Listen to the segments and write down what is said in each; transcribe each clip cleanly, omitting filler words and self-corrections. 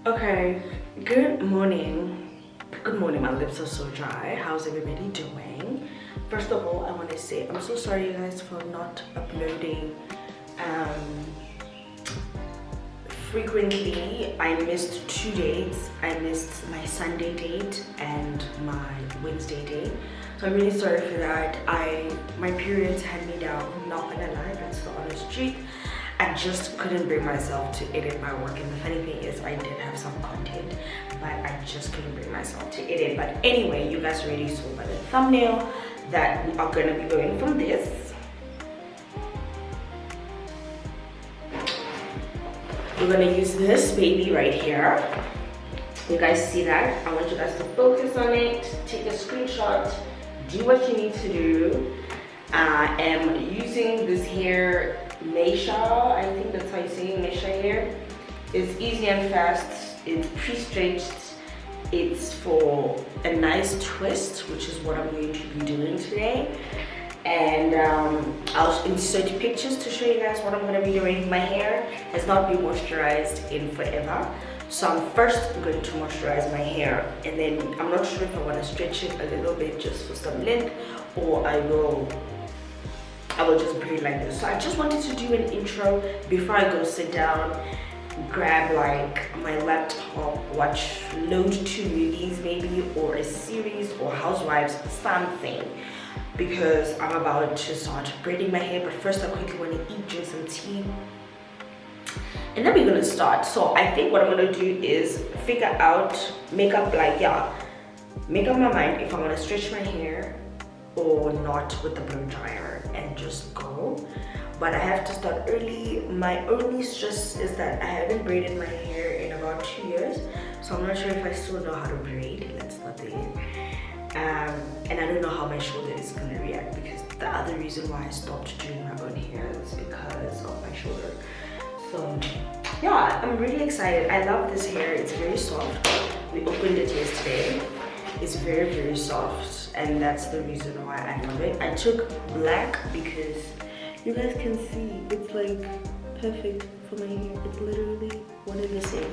Okay, good morning. Good morning, my lips are so dry. How's everybody doing? First of all, I want to say I'm so sorry you guys for not uploading frequently. I missed 2 dates. I missed my Sunday date and my Wednesday date. So I'm really sorry for that. My periods had me down, not gonna lie, that's the honest truth. I just couldn't bring myself to edit my work, and the funny thing is I did have some content, but I just couldn't bring myself to edit. But anyway, you guys already saw by the thumbnail that we are going to be going from this. We're going to use this baby right here. You guys see that? I want you guys to focus on it, take a screenshot, do what you need to do. I am using this hair Meisha, I think that's how you say it, Meisha hair. It's easy and fast, it's pre-stretched, it's for a nice twist, which is what I'm going to be doing today. And I'll insert pictures to show you guys what I'm going to be doing. My hair has not been moisturized in forever, so I'm first going to moisturize my hair, and then I'm not sure if I want to stretch it a little bit just for some length, or I will just braid like this. So I just wanted to do an intro before I go sit down, grab like my laptop, watch load 2 movies maybe, or a series, or Housewives, something, because I'm about to start braiding my hair. But first I quickly want to eat, drink some tea, and then we're gonna start. So I think what I'm gonna do is figure out, make up my mind if I want to stretch my hair or not with the blow dryer and just go. But I have to start early. My only stress is that I haven't braided my hair in about 2 years, so I'm not sure if I still know how to braid. That's not the end. And I don't know how my shoulder is gonna react, because the other reason why I stopped doing my own hair is because of my shoulder. So yeah, I'm really excited. I love this hair. It's very soft. We opened it yesterday. It's very, very soft, and that's the reason why I love it. I took black because you guys can see it's like perfect for my hair. It's literally one and the same.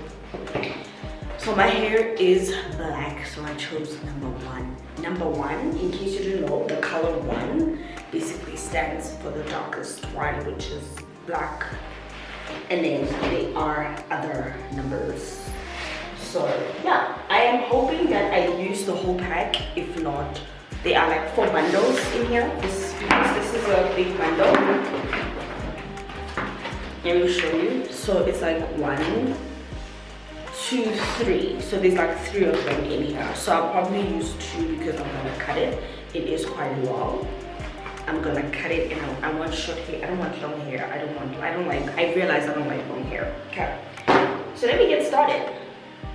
So my hair is black, so I chose number one. Number one, in case you didn't know, the color 1 basically stands for the darkest one, which is black, and then there are other numbers. So yeah, I am hoping that I use the whole pack. If not, there are like 4 bundles in here. This is a big bundle. Let me show you. So it's like 1, 2, 3. So there's like 3 of them in here. So I'll probably use 2 because I'm gonna cut it. It is quite long. I'm gonna cut it, and I want short hair. I don't want long hair. I realize I don't like long hair. Okay. So let me get started.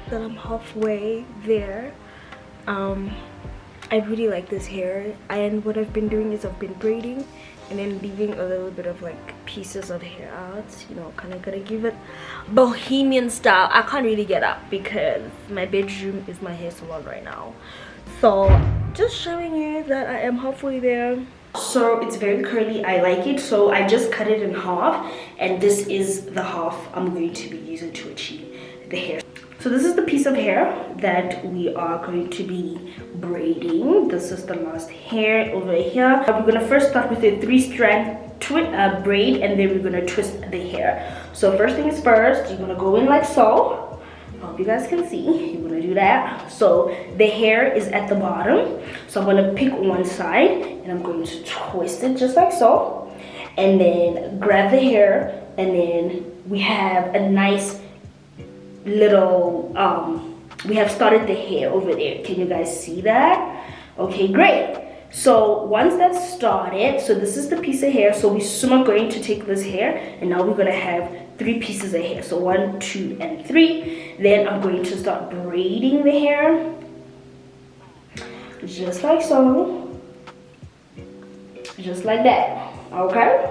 That I'm halfway there. I really like this hair, and what I've been doing is I've been braiding and then leaving a little bit of like pieces of hair out, you know, kind of gonna give it bohemian style. I can't really get up because my bedroom is my hair salon right now, so just showing you that I am halfway there. So it's very curly. I like it, so I just cut it in half, and this is the half I'm going to be using to achieve the hair. So this is the piece of hair that we are going to be braiding. This is the last hair over here. We're gonna first start with a 3-strand braid, and then we're gonna twist the hair. So first things first, you're gonna go in like so. I hope you guys can see. You're gonna do that. So the hair is at the bottom. So I'm gonna pick one side, and I'm going to twist it just like so. And then grab the hair, and then we have a nice little we have started the hair over there. Can you guys see that? Okay, great. So once that's started, so this is the piece of hair. So we're soon going to take this hair, and now we're gonna have 3 pieces of hair. So 1, 2, and 3. Then I'm going to start braiding the hair just like so, just like that. Okay,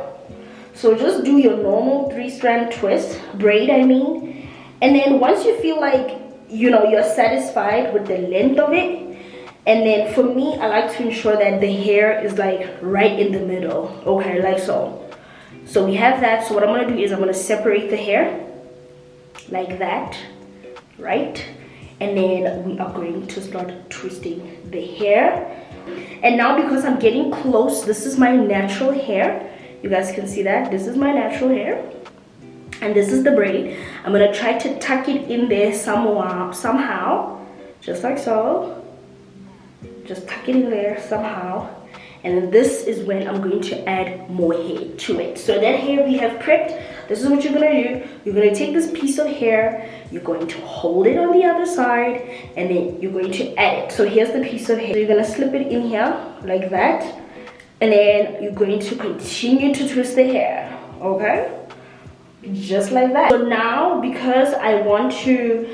so just do your normal 3-strand twist braid, I mean. And then once you feel like, you know, you're satisfied with the length of it, and then for me, I like to ensure that the hair is like right in the middle. Okay, like so. So we have that. So what I'm gonna do is I'm gonna separate the hair like that. right? And then we are going to start twisting the hair. And now because I'm getting close, this is my natural hair. You guys can see that. This is my natural hair. And this is the braid. I'm gonna try to tuck it in there somehow. Just like so. Just tuck it in there somehow. And then this is when I'm going to add more hair to it. So that hair we have prepped, this is what you're gonna do. You're gonna take this piece of hair, you're going to hold it on the other side, and then you're going to add it. So here's the piece of hair. So you're gonna slip it in here like that, and then you're going to continue to twist the hair, okay? Just like that. So now, because I want to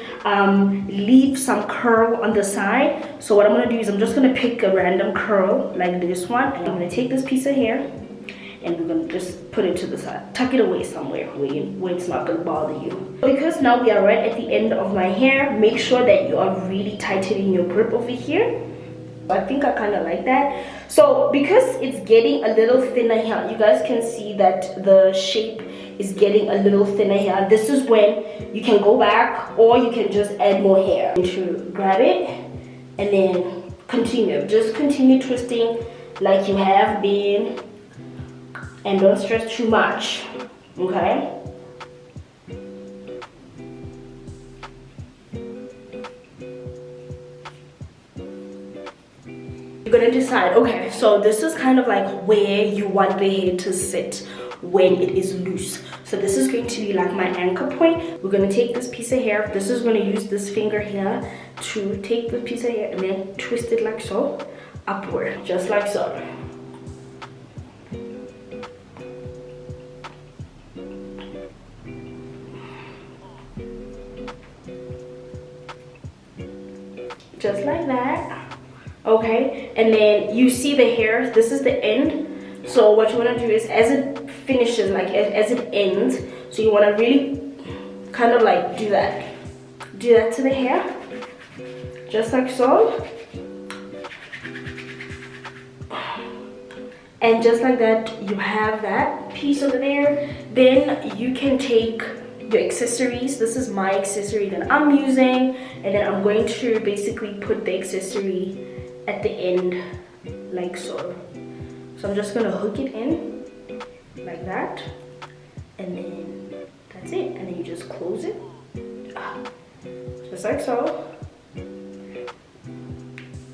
leave some curl on the side, so what I'm gonna do is I'm just gonna pick a random curl like this one, and I'm gonna take this piece of hair and we're gonna just put it to the side, tuck it away somewhere where it's not gonna bother you. Because now we are right at the end of my hair, make sure that you are really tightening your grip over here. I think I kind of like that. So because it's getting a little thinner here, you guys can see that the shape is getting a little thinner here. This is when you can go back or you can just add more hair. To grab it and then continue. Just continue twisting like you have been, and don't stress too much, okay? You're gonna decide, okay, so this is kind of like where you want the hair to sit when it is loose. So this is going to be like my anchor point. We're gonna take this piece of hair. This is gonna use this finger here to take the piece of hair and then twist it like so, upward, just like so. Just like that, okay? And then you see the hair, this is the end. So what you want to do is as it finishes, like as it ends, so you want to really kind of like do that to the hair, just like so. And just like that, you have that piece over there. Then you can take your accessories. This is my accessory that I'm using, and then I'm going to basically put the accessory at the end like so. So I'm just gonna hook it in like that, and then that's it. And then you just close it, just like so. And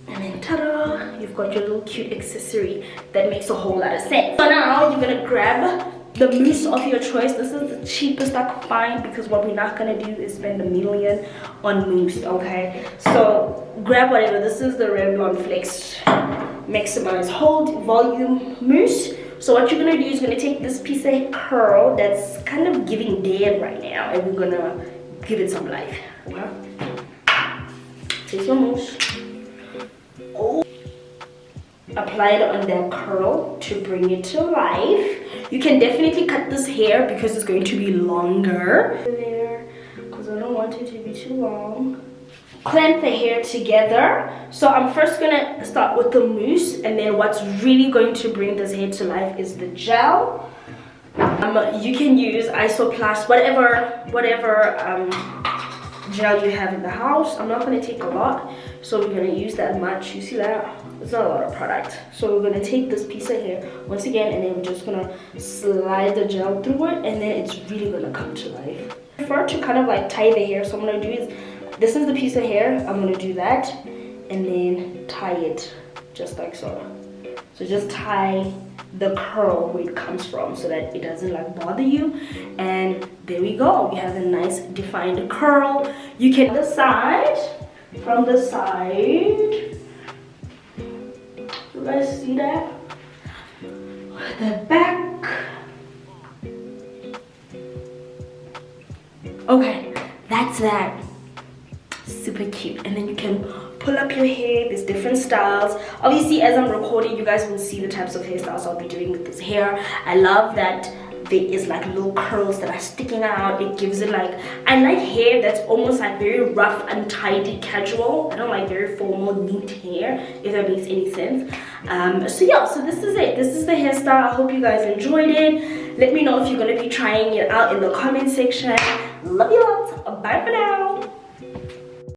then ta-da! You've got your little cute accessory that makes a whole lot of sense. So now you're gonna grab the mousse of your choice. This is the cheapest I could find because what we're not gonna do is spend $1 million on mousse, okay? So grab whatever. This is the Revlon Flex Maximize Hold Volume Mousse. So what you're gonna do is you're gonna take this piece of curl that's kind of giving dead right now, and we're gonna give it some life, okay? Take your mousse. Oh. Apply it on that curl to bring it to life. You can definitely cut this hair because it's going to be longer there, because I don't want it to be too long. Clamp the hair together. So I'm first gonna start with the mousse, and then what's really going to bring this hair to life is the gel. You can use Isoplast, whatever gel you have in the house. I'm not going to take a lot, so we're going to use that much. You see that? It's not a lot of product. So we're going to take this piece of hair once again, and then we're just going to slide the gel through it, and then it's really going to come to life. I prefer to kind of like tie the hair, so I'm going to do is, this is the piece of hair, I'm going to do that, and then tie it just like so. So just tie the curl where it comes from so that it doesn't like bother you, and there we go. We have a nice defined curl. You can from the side, you guys see that? The back. Okay, that's that. Super cute. And then you can pull up your hair. There's different styles. Obviously, as I'm recording, you guys will see the types of hairstyles I'll be doing with this hair. I love that there is like little curls that are sticking out. It gives it like, I like hair that's almost like very rough, untidy, casual. I don't like very formal, neat hair, if that makes any sense. So yeah, so this is it. This is the hairstyle. I hope you guys enjoyed it. Let me know if you're going to be trying it out in the comment section. Love you lots. Bye for now.